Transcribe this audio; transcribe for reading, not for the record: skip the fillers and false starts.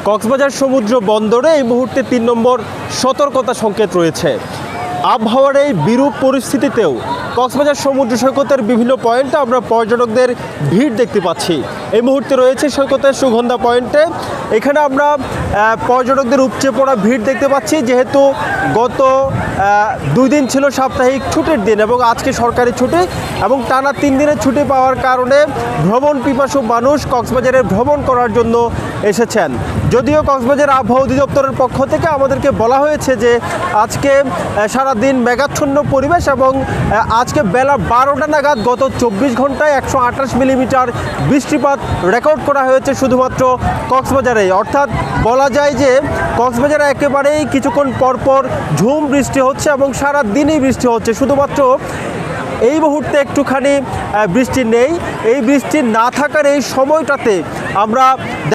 কক্সবাজার সমুদ্র বন্দরে এই মুহূর্তে ৩ নম্বর সতর্কতা সংকেত রয়েছে। আবহাওয়ার এই বিরূপ পরিস্থিতিতেও কক্সবাজার সমুদ্র সৈকতের বিভিন্ন পয়েন্টে আমরা পর্যটকদের ভিড় দেখতে পাচ্ছি। এই মুহূর্তে রয়েছে সৈকতের সুগন্ধা পয়েন্টে। এখানে আমরা পর্যটকদের উপচে পড়া ভিড় দেখতে পাচ্ছি, যেহেতু গত 2 দিন ছিল সাপ্তাহিক ছুটির দিন এবং আজকে সরকারি ছুটি, এবং টানা 3 দিনের ছুটি পাওয়ার কারণে ভ্রমণ পিপাসু মানুষ কক্সবাজারে ভ্রমণ করার জন্য এসেছেন। যদিও কক্সবাজার আবহাওয়া অধিদপ্তরের পক্ষ থেকে আমাদেরকে বলা হয়েছে যে আজকে সারাদিন মেঘাচ্ছন্ন পরিবেশ এবং আজকে বেলা 12টা নাগাদ গত 24 ঘন্টায় 128 মিলিমিটার বৃষ্টিপাত রেকর্ড করা হয়েছে শুধুমাত্র কক্সবাজারে। অর্থাৎ বলা যায় যে কক্সবাজারে একেবারেই কিছুক্ষণ পরপর ঝুম বৃষ্টি হচ্ছে এবং সারা দিনই বৃষ্টি হচ্ছে। শুধুমাত্র এই মুহূর্তে একটুখানি বৃষ্টি নেই। এই বৃষ্টি না থাকার এই সময়টাতে আমরা